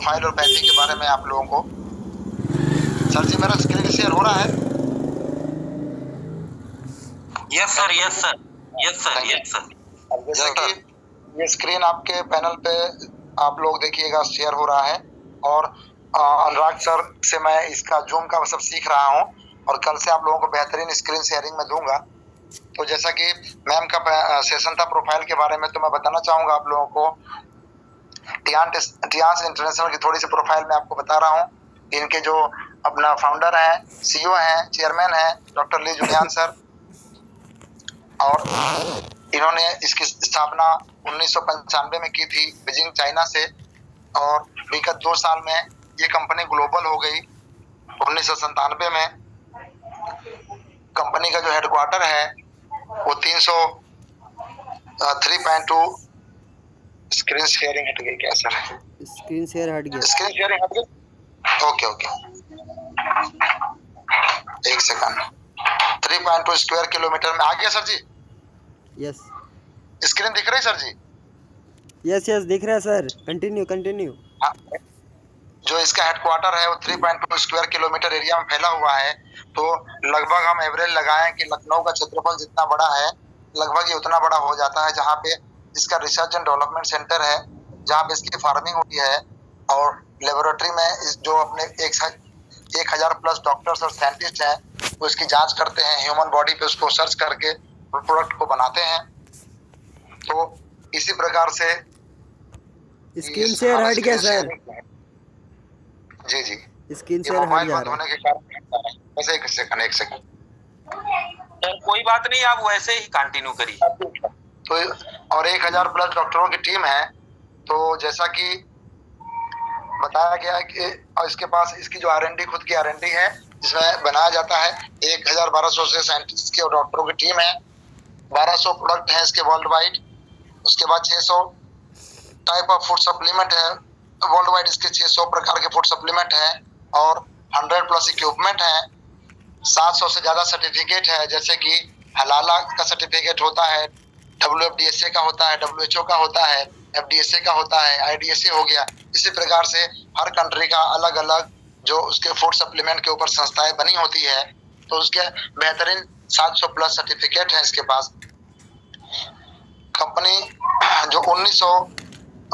Profile और pathy के बारे में आप लोगों को। सर जी मेरा स्क्रीन शेयर हो रहा है? Yes sir, yes sir, yes sir, yes sir. जैसे कि ये स्क्रीन आपके पैनल पे आप लोग देखिएगा शेयर हो रहा है, और अनुराग सर से मैं इसका जूम का सब सीख रहा हूँ, और कल से आप लोगों को बेहतरीन स्क्रीन शेयरिंग में दूंगा। तो जैसा कि मैम का सेशन था प्रोफाइल के बारे में, तो मैं बताना चाहूंगा आप लोगों को। टियांस इंटरनेशनल की थोड़ी सी प्रोफाइल मैं आपको बता रहा हूँ। इनके जो अपना फाउंडर है, सीईओ है, चेयरमैन है डॉक्टर ली जुलियान सर, और इन्होंने इसकी स्थापना 1995 में की थी बीजिंग चाइना से, और विगत 2 साल में ये कंपनी ग्लोबल हो गई। 1997 में कंपनी का जो हेडक्वार्टर है वो 3.2 स्क्रीन शेयरिंग हट गई क्या सर? स्क्रीन शेयर हट गया। स्क्रीन शेयरिंग हट गई। ओके ओके, एक सेकंड। 3.2 स्क्वायर किलोमीटर में आ गया सर जी? यस स्क्रीन दिख रही है सर जी? यस यस दिख रहा है सर, कंटिन्यू कंटिन्यू। जो इसका हेडक्वार्टर है वो 3.2 स्क्वायर किलोमीटर एरिया में फैला हुआ है। तो लगभग हम एवरेज लगाएं कि लखनऊ का क्षेत्रफल जितना बड़ा है, लगभग ये उतना बड़ा हो जाता है, जहाँ पे इसका रिसर्च एंड डेवलपमेंट सेंटर है, जहाँ पे इसकी फार्मिंग होती है, और लेबोरेटरी में जो अपने 1000 प्लस डॉक्टर्स और साइंटिस्ट हैं वो इसकी जांच करते हैं, ह्यूमन बॉडी पे उसको सर्च करके प्रोडक्ट को बनाते हैं। तो इसी प्रकार से स्क्रीन शेयर हट गया सर। जी जी, स्क्रीन ये शेयर हट मोबाइल जा बंद रहा होने है। के कारण बस एक सेकंड। तो कोई बात नहीं, आप वैसे ही कंटिन्यू करिए। तो और 1000 प्लस डॉक्टरों की टीम है। तो जैसा कि बताया गया है कि और इसके पास इसकी जो R&D खुद की R&D है जिसमें बनाया जाता है। 1200 से साइंटिस्ट की और डॉक्टरों की टीम है। 1200 प्रोडक्ट है इसके वर्ल्ड वाइड। उसके बाद 600 टाइप ऑफ फूड सप्लीमेंट है वर्ल्ड वाइड, इसके 600 प्रकार के फूड सप्लीमेंट है, और 100 प्लस इक्विपमेंट है। 700 से ज्यादा सर्टिफिकेट है, जैसे कि हलाला का सर्टिफिकेट होता है, WFDSA का होता है, WHO का होता है, FDSA का होता है, IDSA हो गया। इसी प्रकार से हर कंट्री का अलग अलग जो उसके फूड सप्लीमेंट के ऊपर संस्थाएं बनी होती है, तो उसके बेहतरीन 700 प्लस सर्टिफिकेट है इसके पास। कंपनी जो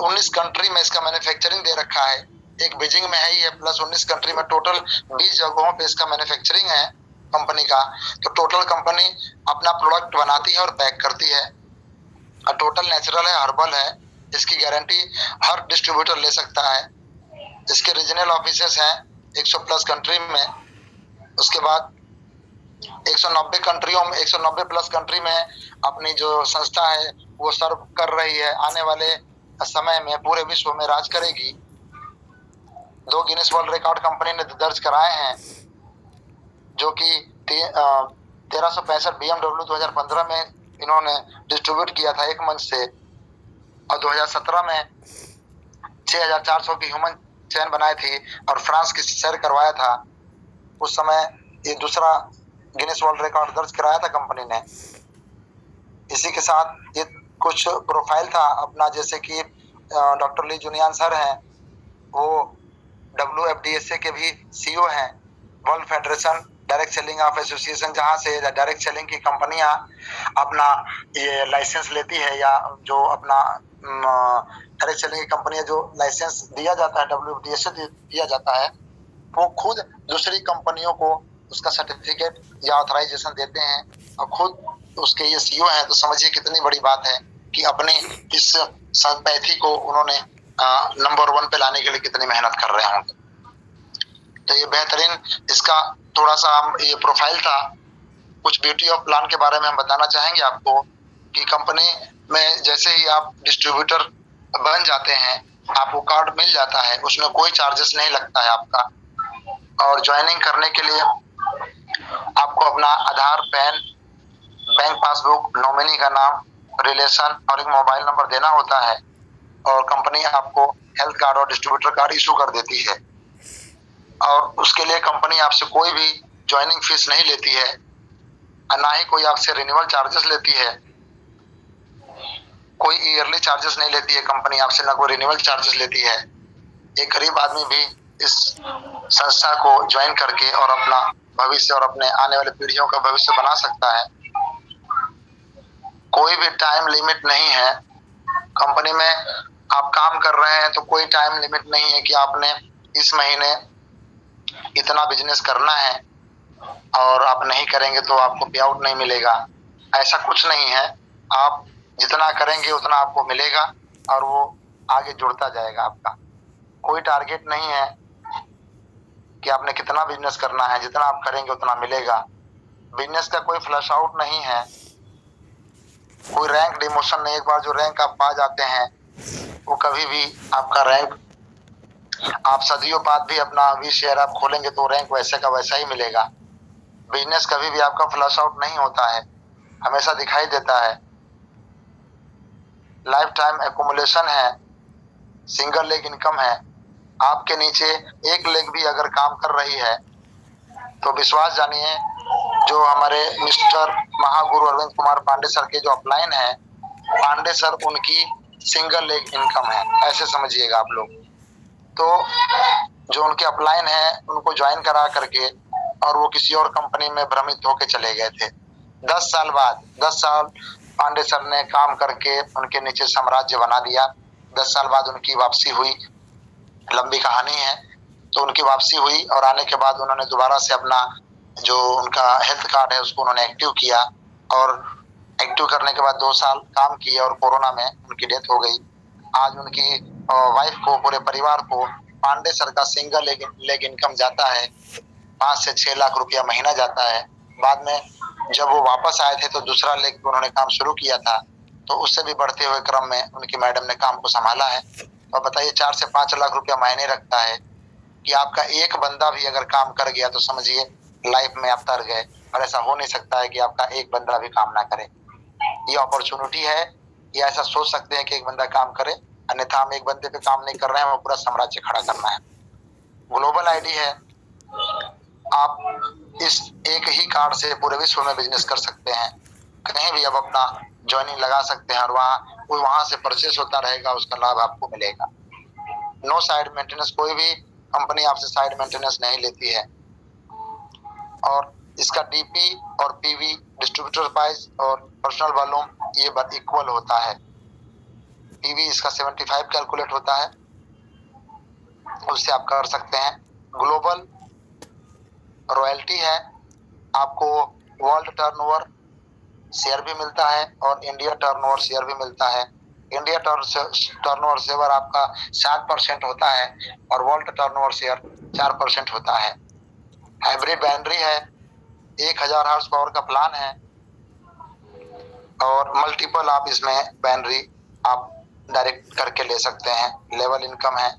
19 कंट्री में इसका मैन्युफैक्चरिंग दे रखा है, एक बीजिंग में है ही है, प्लस 19 कंट्री में टोटल 20 जगहों पे इसका मैन्युफैक्चरिंग है कंपनी का। तो टोटल कंपनी अपना प्रोडक्ट बनाती है और पैक करती है, और टोटल नेचुरल है, हर्बल है। इसकी गारंटी हर डिस्ट्रीब्यूटर ले सकता है। इसके रीजनल ऑफिसेस हैं 100 प्लस कंट्री में। उसके बाद 190 कंट्रियों में 190 प्लस कंट्री में अपनी जो संस्था है वो सर्व कर रही है। आने वाले समय में पूरे विश्व में राज करेगी। 2 गिनीज वर्ल्ड रिकॉर्ड कंपनी ने दर्ज कराए हैं, जो कि 1365 BMW 2015 में इन्होंने डिस्ट्रीब्यूट किया था एक मंच से, और 2017 में 6400 की ह्यूमन चेन बनाई थी और फ्रांस की सैर करवाया था। उस समय ये दूसरा गिनीज वर्ल्ड रिकॉर्ड दर्ज कराया था कंपनी ने। इसी के साथ ये कुछ प्रोफाइल था अपना, जैसे कि डॉक्टर ली जुनियान सर हैं, वो WFDSA के भी सीईओ हैं। World federation direct selling of association, जहाँ से डायरेक्ट सेलिंग की कंपनियां अपना ये लाइसेंस लेती है, या जो अपना डायरेक्ट सेलिंग की कंपनियां जो लाइसेंस दिया जाता है WFDSA दिया जाता है, वो खुद दूसरी कंपनियों को उसका सर्टिफिकेट या ऑथराइजेशन देते हैं, और खुद उसके ये सीईओ हैं। तो समझिए कितनी बड़ी बात है कि अपनी इस पैथी को उन्होंने नंबर 1 पे लाने के लिए कितनी मेहनत कर रहे होंगे। तो ये बेहतरीन इसका थोड़ा सा हम ये प्रोफाइल था। कुछ ब्यूटी ऑफ प्लान के बारे में हम बताना चाहेंगे आपको कि कंपनी में जैसे ही आप डिस्ट्रीब्यूटर बन जाते हैं, आपको कार्ड मिल जाता है, उसमें कोई चार्जेस नहीं लगता है आपका। और ज्वाइनिंग करने के लिए आपको अपना आधार, पैन, बैंक पासबुक, नॉमिनी का नाम, रिलेशन और एक मोबाइल नंबर देना होता है, और कंपनी आपको हेल्थ कार्ड और डिस्ट्रीब्यूटर कार्ड इशू कर देती है। और उसके लिए कंपनी आपसे कोई भी ज्वाइनिंग फीस नहीं लेती है, और ना ही कोई आपसे रिन्यूअल चार्जेस लेती है। कोई ईयरली चार्जेस नहीं लेती है कंपनी आपसे, ना कोई रिन्यूअल चार्जेस लेती है। एक गरीब आदमी भी इस संस्था को ज्वाइन करके और अपना भविष्य और अपने आने वाली पीढ़ियों का भविष्य बना सकता है। कोई भी टाइम लिमिट नहीं है। कंपनी में आप काम कर रहे हैं तो कोई टाइम लिमिट नहीं है कि आपने इस महीने इतना बिजनेस करना है और आप नहीं करेंगे तो आपको पे आउट नहीं मिलेगा। ऐसा कुछ नहीं है। आप जितना करेंगे उतना आपको मिलेगा और वो आगे जुड़ता जाएगा आपका। कोई टारगेट नहीं है कि आपने कितना बिजनेस करना है, जितना आप करेंगे उतना मिलेगा। बिजनेस का कोई फ्लैश आउट नहीं है, कोई रैंक डिमोशन नहीं। एक बार जो रैंक आप पा जाते हैं वो कभी भी आपका रैंक, आप सदियों बाद भी अपना भी शेयर आप खोलेंगे तो रैंक वैसे का वैसा ही मिलेगा। बिजनेस कभी भी आपका फ्लैश आउट नहीं होता है, हमेशा दिखाई देता है। लाइफ टाइम एक्यूमुलेशन है, सिंगल लेग इनकम है। आपके नीचे एक लेग भी अगर काम कर रही है तो विश्वास जानिए, जो हमारे मिस्टर महागुरु अरविंद कुमार पांडे सर के जो अपलाइन है, पांडे सर उनकी सिंगल लेग इनकम है, ऐसे समझिएगा आप लोग। तो जो उनके अपलाइन है उनको ज्वाइन करा करके और वो किसी और कंपनी में भ्रमित होकर चले गए थे। 10 साल बाद, 10 साल पांडे सर ने काम करके उनके नीचे साम्राज्य बना दिया। 10 साल बाद उनकी वापसी हुई, लंबी कहानी है। तो उनकी वापसी हुई और आने के बाद उन्होंने दोबारा से अपना जो उनका हेल्थ कार्ड है उसको उन्होंने एक्टिव किया और एक्टिव करने के बाद 2 साल काम किए और कोरोना में उनकी डेथ हो गई। आज उनकी वाइफ को, पूरे परिवार को पांडे सर का सिंगल लेग इनकम जाता है, 5 से 6 लाख रुपया महीना जाता है। बाद में जब वो वापस आए थे तो दूसरा लेग उन्होंने काम शुरू किया था, तो उससे भी बढ़ते हुए क्रम में उनकी मैडम ने काम को संभाला है। और बताइए 4 से 5 लाख रुपया मायने रखता है कि आपका एक बंदा भी अगर काम कर गया तो समझिए लाइफ में आप तर गए। और ऐसा हो नहीं सकता है कि आपका एक बंदा भी काम ना करे। ये अपॉर्चुनिटी है, या ऐसा सोच सकते हैं कि एक बंदा काम करे, अन्यथा हम एक बंदे पे काम नहीं कर रहे हैं, वो पूरा साम्राज्य खड़ा करना है। ग्लोबल आईडी है, आप इस एक ही कार्ड से पूरे विश्व में बिजनेस कर सकते हैं। कहीं भी आप अपना ज्वाइनिंग लगा सकते हैं और वहां से परचेस होता रहेगा, उसका लाभ आपको मिलेगा। नो साइड मेंटेनेंस, कोई भी कंपनी आपसे साइड मेंटेनेंस नहीं लेती है। और इसका डीपी और पीवी, डिस्ट्रीब्यूटर प्राइस और पर्सनल वॉल्यूम ये इक्वल होता है। पीवी इसका 75 कैलकुलेट होता है, उससे आप कर सकते हैं। ग्लोबल रॉयल्टी है, आपको वर्ल्ड टर्नओवर शेयर भी मिलता है और इंडिया टर्नओवर शेयर भी मिलता है। इंडिया टर्नओवर शेयर आपका 7% होता है और वर्ल्ड टर्नओवर शेयर 4% होता है। हाइब्रिड बैटरी है, 1000 हॉर्स पावर का प्लान है और मल्टीपल आप इसमें बैटरी आप डायरेक्ट करके ले सकते हैं। लेवल इनकम है,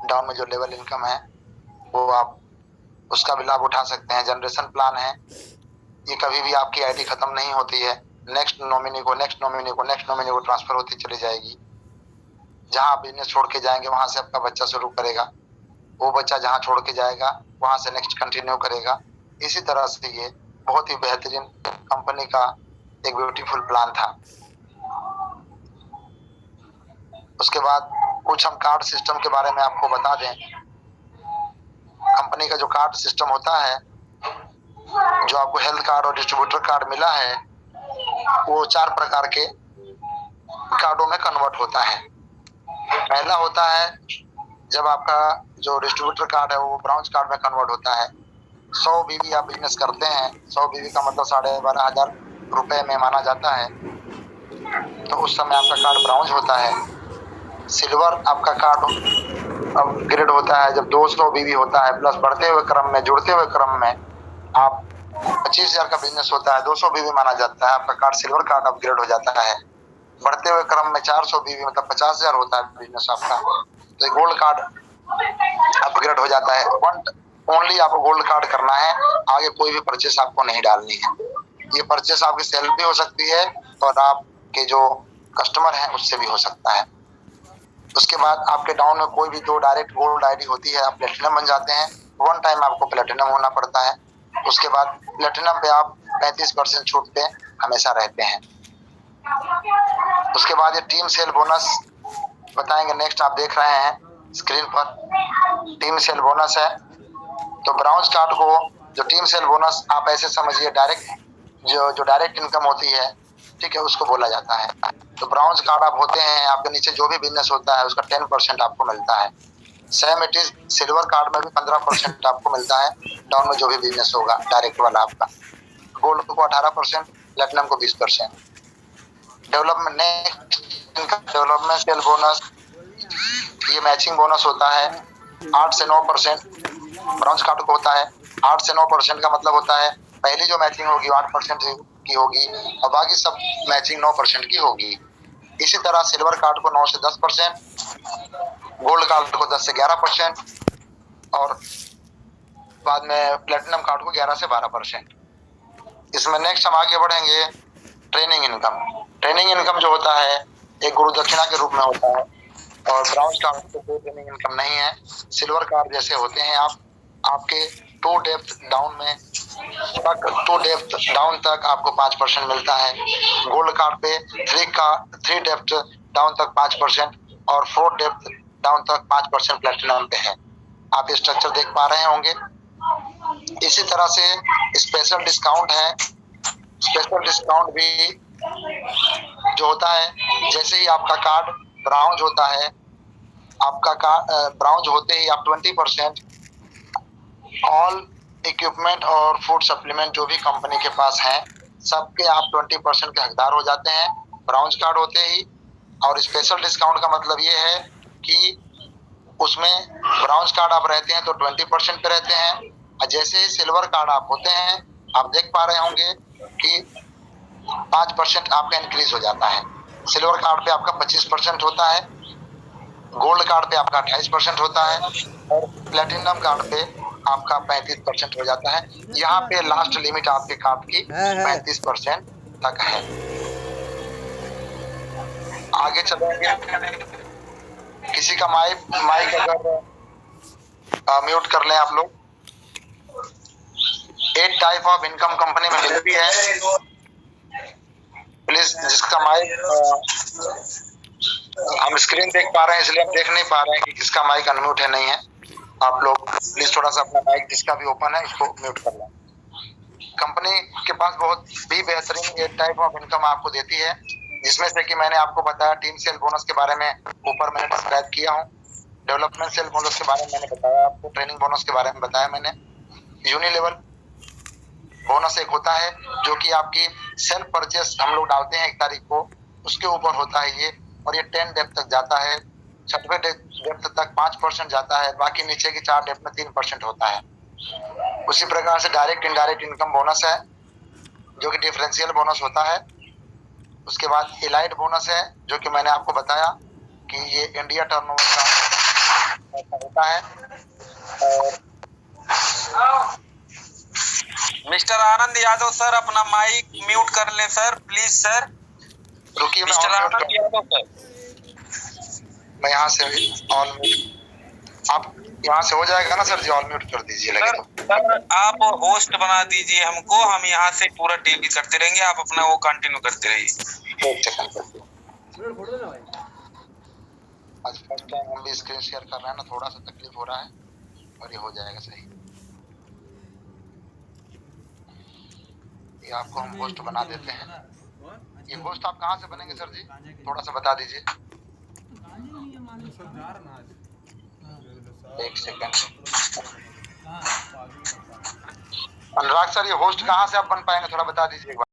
डाउन में जो लेवल इनकम है वो आप उसका भी लाभ उठा सकते हैं। जनरेशन प्लान है, ये कभी भी आपकी आईडी खत्म नहीं होती है, नेक्स्ट नॉमिनी को ट्रांसफर होती चली जाएगी। जहां आप बिजनेस छोड़ के जाएंगे वहां से आपका बच्चा शुरू करेगा, वो बच्चा जहां छोड़ के जाएगा वहां से नेक्स्ट कंटिन्यू करेगा। इसी तरह से ये बहुत ही बेहतरीन कंपनी का एक ब्यूटीफुल प्लान था। उसके बाद कुछ हम कार्ड सिस्टम के बारे में आपको बता दें। कंपनी का जो कार्ड सिस्टम होता है, जो आपको हेल्थ कार्ड और डिस्ट्रीब्यूटर कार्ड मिला है, वो 4 प्रकार के कार्डों में कन्वर्ट होता है। पहला होता है जब आपका जो डिस्ट्रीब्यूटर कार्ड है वो ब्राउन्स कार्ड में कन्वर्ट होता है। 100 बीवी आप बिजनेस करते हैं, 100 बीवी का मतलब 12,500 रुपए में माना जाता है, तो उस समय आपका कार्ड ब्राउन्स होता है। सिल्वर आपका कार्ड अपग्रेड होता है जब 200 बीवी होता है, प्लस बढ़ते हुए क्रम में, जुड़ते हुए क्रम में आप 25,000 का बिजनेस होता है, 200 बीवी माना जाता है, आपका कार्ड सिल्वर कार्ड अपग्रेड हो जाता है। बढ़ते हुए क्रम में 400 बीवी मतलब 50,000 होता है बिजनेस आपका, तो गोल्ड कार्ड अपग्रेड हो जाता है। ओनली आपको गोल्ड कार्ड करना है, आगे कोई भी परचेस आपको नहीं डालनी है। ये परचेस आपकी सेल्फ भी हो सकती है और आपके जो कस्टमर हैं उससे भी हो सकता है। उसके बाद आपके डाउन में कोई भी 2 डायरेक्ट गोल्ड आईडी होती है, आप प्लेटिनम बन जाते हैं। 1 टाइम आपको प्लेटिनम होना पड़ता है। उसके बाद प्लेटिनम पे आप 35% छूट पे हमेशा रहते हैं। उसके बाद ये टीम सेल बोनस बताएंगे, नेक्स्ट आप देख रहे हैं स्क्रीन पर टीम सेल बोनस है। तो ब्राउन्स कार्ड को जो टीम सेल बोनस आप ऐसे समझिए डायरेक्ट जो डायरेक्ट इनकम होती है, ठीक है, उसको बोला जाता है। तो ब्राउन्स कार्ड आप होते हैं, आपके नीचे जो भी बिजनेस होता है उसका 10% आपको मिलता है। Same it is silver card में भी 15% आपको मिलता है, डाउन में जो भी बिजनेस होगा डायरेक्ट वाला आपका। गोल्ड को 18%, प्लेटिनम को 20%। Development next income development cell bonus, ये मैचिंग बोनस होता है 8 से 9%। ब्राउन्स कार्ड को होता है 8 से 9% का मतलब होता है पहली जो मैचिंग होगी 8% की होगी और बाकी सब मैचिंग 9% की होगी। इसी तरह सिल्वर कार्ड को 9 से 10%, गोल्ड कार्ड को 10 से 11% और बाद में प्लेटिनम कार्ड को 11 से 12%। इसमें नेक्स्ट हम आगे बढ़ेंगे ट्रेनिंग इनकम। ट्रेनिंग इनकम जो होता है एक गुरु दक्षिणा के रूप में होता है और ब्राउन्स कार्ड को कोई ट्रेनिंग इनकम नहीं है। सिल्वर कार्ड जैसे होते हैं आप, आपके 2 डेप्थ डाउन तक आपको 5% मिलता है। गोल्ड कार्ड पे 3 डेप्थ डाउन तक 5% और 4 डेप्थ डाउन तक 5% प्लेटिनम पे है। आप स्ट्रक्चर देख पा रहे होंगे। इसी तरह से स्पेशल डिस्काउंट है। स्पेशल डिस्काउंट भी जो होता है जैसे ही आपका कार्ड ब्राउन्ज होता है, आपका कार्ड ब्राउन्ज होते ही आप 20% ऑल इक्विपमेंट और फूड सप्लीमेंट जो भी कंपनी के पास है सबके आप 20% के हकदार हो जाते हैं ब्राउन्ज कार्ड होते ही। और स्पेशल डिस्काउंट का मतलब ये है कि उसमें ब्राउन्ज कार्ड आप रहते हैं तो 20% पे रहते हैं और जैसे ही सिल्वर कार्ड आप होते हैं आप देख पा रहे होंगे कि 5% आपका इंक्रीज हो जाता है। सिल्वर कार्ड पे आपका 25% होता है, गोल्ड कार्ड पे आपका 28% होता है और प्लेटिनम कार्ड पे आपका 35% हो जाता है। यहाँ पे लास्ट लिमिट आपके कार्ड की 35% तक है। आगे चलेंगे, किसी का माइक अगर म्यूट कर लें आप लोग। 8 टाइप ऑफ इनकम कंपनी में मिलती है, प्लीज जिसका माइक हम स्क्रीन देख पा रहे हैं इसलिए हम देख नहीं पा रहे हैं कि किसका माइक अनम्यूट है नहीं है। आप लोग प्लीज थोड़ा सा अपना माइक जिसका भी ओपन है उसको म्यूट कर लें। कंपनी के पास बहुत भी बेहतरीन 8 टाइप ऑफ इनकम आपको देती है, जिसमें से कि मैंने आपको बताया टीम सेल बोनस के बारे में ऊपर मैंने डिस्क्राइब किया हूँ। डेवलपमेंट सेल बोनस के बारे में मैंने बताया आपको, ट्रेनिंग बोनस के बारे में बताया मैंने। यूनिलेवल बोनस एक होता है जो कि आपकी सेल्फ परचेस हम लोग डालते हैं 1 तारीख को, उसके ऊपर होता है ये और ये 10 डेप्थ तक जाता है। 6वें डेप्थ तक 5% जाता है, बाकी नीचे की 4 डेप्थ में 3% होता है। उसी प्रकार से डायरेक्ट इनडायरेक्ट इनकम बोनस है जो कि डिफरेंशियल बोनस होता है। उसके बाद इलाइट बोनस है जो कि मैंने आपको बताया कि ये इंडिया टर्नओवर का होता है। और मिस्टर आनंद यादव सर अपना माइक म्यूट कर ले सर, प्लीज सर। रुकिए मिस्टर आनंद यादव सर, मैं यहाँ से ऑल म्यूट, आप यहाँ से हो जाएगा ना सर जी, ऑल म्यूट कर दीजिए लगे तो। सर आप होस्ट बना दीजिए हमको, हम यहाँ से पूरा डेली करते रहेंगे, आप अपना वो कंटिन्यू करते रहिए। 1 सेकंड आज फर्स्ट टाइम हम भी स्क्रीन शेयर कर रहे हैं ना, थोड़ा सा तकलीफ हो रहा है और ये हो जाएगा सही। ये आपको हम होस्ट बना देते हैं। ये होस्ट आप कहाँ से बनेंगे सर जी, थोड़ा सा बता दीजिए। 1 सेकंड अनुराग सर, ये होस्ट कहाँ से आप बन पाएंगे थोड़ा बता दीजिए एक बार।